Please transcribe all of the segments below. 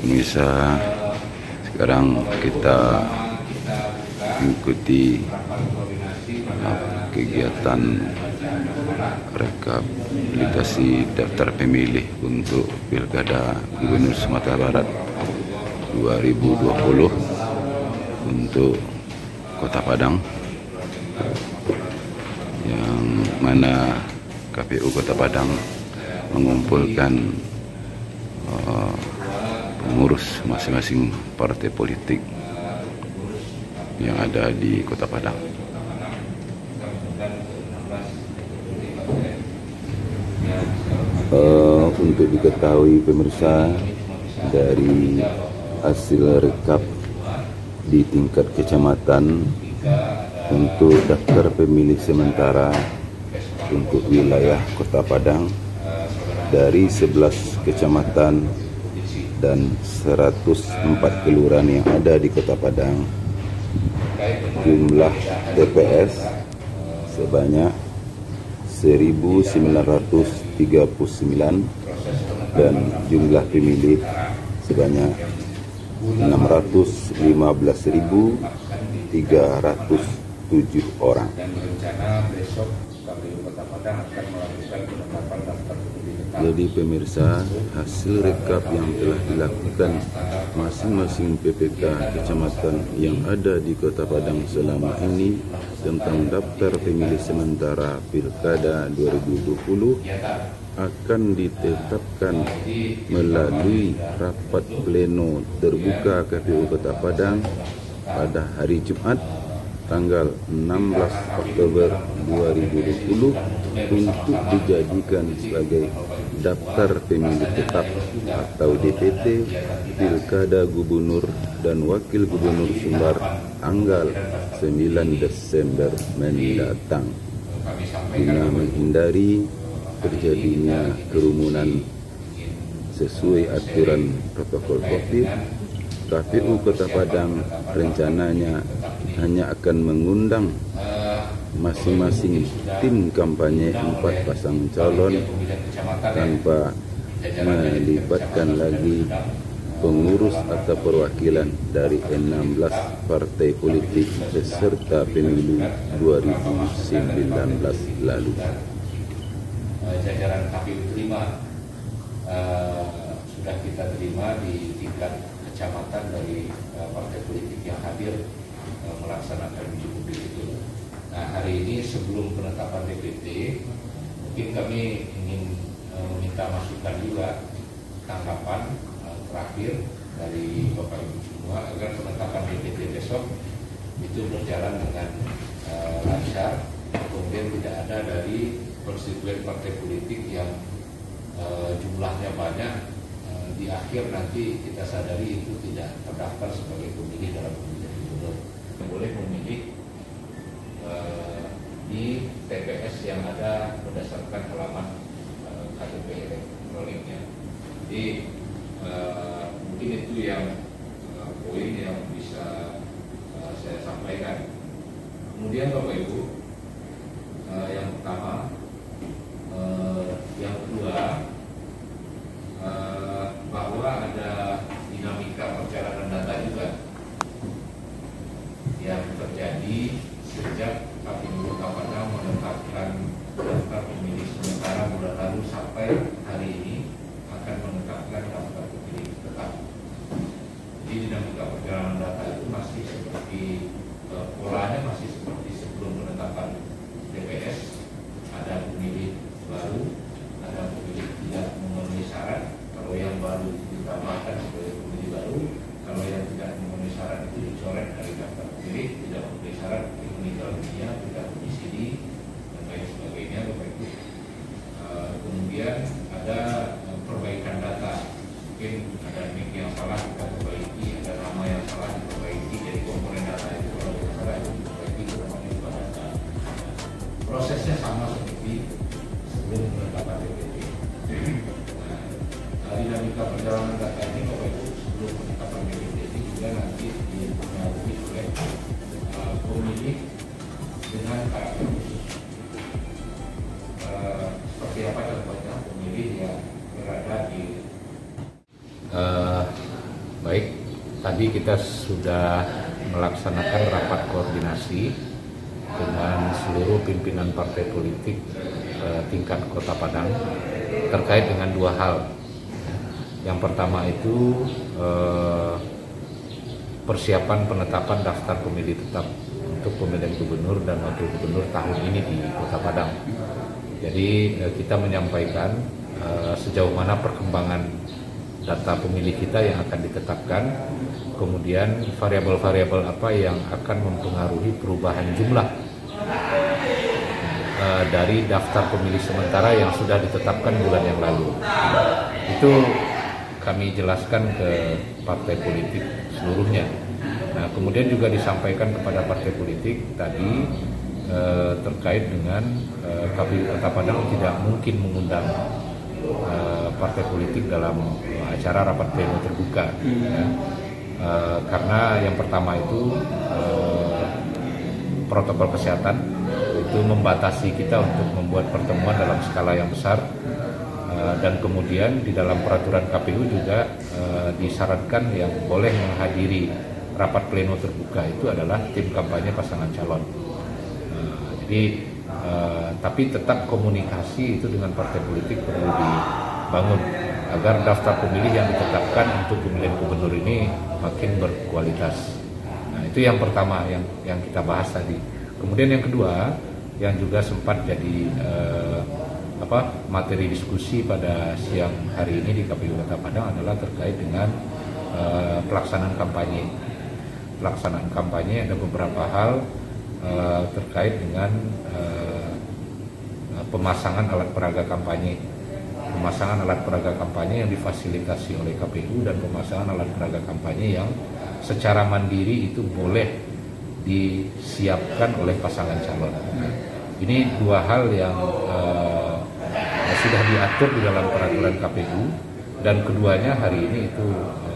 Pemirsa, sekarang kita mengikuti kegiatan rekapitulasi daftar pemilih untuk Pilkada Gubernur Sumatera Barat 2020 untuk Kota Padang, yang mana KPU Kota Padang mengumpulkan pengurus masing-masing partai politik yang ada di Kota Padang. Untuk diketahui pemirsa, dari hasil rekap di tingkat kecamatan untuk daftar pemilih sementara untuk wilayah Kota Padang, dari 11 kecamatan dan 104 kelurahan yang ada di Kota Padang, jumlah TPS sebanyak 1939 dan jumlah pemilih sebanyak 615.307 orang. Dan berencana besok KPU Kota Padang akan melakukan penetapan daftar pemilih tetap. Jadi pemirsa, hasil rekap yang telah dilakukan masing-masing PPK kecamatan yang ada di Kota Padang selama ini tentang daftar pemilih sementara Pilkada 2020 akan ditetapkan melalui rapat pleno terbuka KPU Kota Padang pada hari Jumat tanggal 16 Oktober 2020 untuk dijadikan sebagai daftar pemilih tetap atau DPT Pilkada Gubernur dan Wakil Gubernur Sumbar tanggal 9 Desember mendatang. Guna menghindari terjadinya kerumunan sesuai aturan protokol COVID, KPU Kota Padang rencananya hanya akan mengundang masing-masing tim kampanye 4 pasang calon tanpa melibatkan lagi pengurus atau perwakilan dari 16 partai politik peserta pemilu 2019 lalu. Jajaran KPU terima, sudah kita terima di tingkat kecamatan dari partai politik yang hadir melaksanakan uji publik itu. Nah, hari ini sebelum penetapan DPT, mungkin kami ingin meminta masukan juga, tanggapan terakhir dari Bapak Ibu semua agar penetapan DPT besok itu berjalan dengan lancar, kemudian tidak ada dari konstituen partai politik yang jumlahnya banyak, di akhir nanti kita sadari itu tidak terdaftar sebagai pemilih dalam pemilihan gubernur. Boleh memilih di TPS yang ada berdasarkan halaman KTP elektroniknya. Jadi mungkin itu yang poin yang bisa saya sampaikan. Kemudian Bapak Ibu, yang pertama, yang kedua, bahwa ada dinamika perjalanan data juga yang terjadi sejak KPU Kota Padang menetapkan daftar pemilih sementara bulan lalu sampai hari ini akan menetapkan daftar pemilih tetap. Jadi dinamika perjalanan data itu masih seperti polanya masih seperti sebelum penetapan DPS. Ada pemilih baru, ada pemilih tidak memenuhi syarat. Kalau yang baru ditambahkan sebagai pemilih baru, kalau yang tidak memenuhi syarat itu dicoret dari daftar pemilih, tidak memenuhi syarat meninggal dunia, tidak domisili dan lain sebagainya, Bapak Ibu. Kemudian ada perbaikan data, mungkin ada NIK yang salah kita perbaiki, ada nama yang salah diperbaiki, jadi komponen data itu kalau tidak salah itu diperbaiki ke namanya data. Prosesnya sama seperti sebelum penetapan DPT. Dinamika perjalanan data ini Bapak Ibu sebelum penetapan DPT ini juga nanti dipengaruhi oleh pemilih dengan karakter khusus. Seperti apa contohnya pemilih yang berada di tadi kita sudah melaksanakan rapat koordinasi dengan seluruh pimpinan partai politik tingkat Kota Padang terkait dengan dua hal. Yang pertama itu persiapan penetapan daftar pemilih tetap untuk pemilihan gubernur dan wakil gubernur tahun ini di Kota Padang. Jadi kita menyampaikan sejauh mana perkembangan data pemilih kita yang akan ditetapkan, kemudian variabel-variabel apa yang akan mempengaruhi perubahan jumlah dari daftar pemilih sementara yang sudah ditetapkan bulan yang lalu. Itu kami jelaskan ke partai politik seluruhnya. Nah, kemudian juga disampaikan kepada partai politik tadi terkait dengan KPU Kota Padang tidak mungkin mengundang partai politik dalam acara rapat pleno terbuka, ya. Karena yang pertama itu protokol kesehatan itu membatasi kita untuk membuat pertemuan dalam skala yang besar, dan kemudian di dalam peraturan KPU juga disyaratkan yang boleh menghadiri rapat pleno terbuka itu adalah tim kampanye pasangan calon. Jadi tapi tetap komunikasi itu dengan partai politik perlu dibangun agar daftar pemilih yang ditetapkan untuk pemilihan gubernur ini makin berkualitas. Nah, itu yang pertama yang kita bahas tadi. Kemudian yang kedua yang juga sempat jadi materi diskusi pada siang hari ini di KPU Kota Padang adalah terkait dengan pelaksanaan kampanye. Pelaksanaan kampanye ada beberapa hal terkait dengan pemasangan alat peraga kampanye. Pemasangan alat peraga kampanye yang difasilitasi oleh KPU dan pemasangan alat peraga kampanye yang secara mandiri itu boleh disiapkan oleh pasangan calon. Ini dua hal yang sudah diatur di dalam peraturan KPU dan keduanya hari ini itu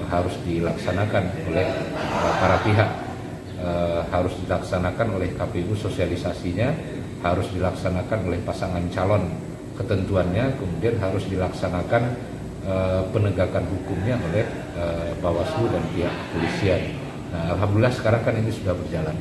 harus dilaksanakan oleh para pihak. Harus dilaksanakan oleh KPU sosialisasinya, harus dilaksanakan oleh pasangan calon ketentuannya, kemudian harus dilaksanakan penegakan hukumnya oleh Bawaslu dan pihak kepolisian. Nah, alhamdulillah sekarang kan ini sudah berjalan.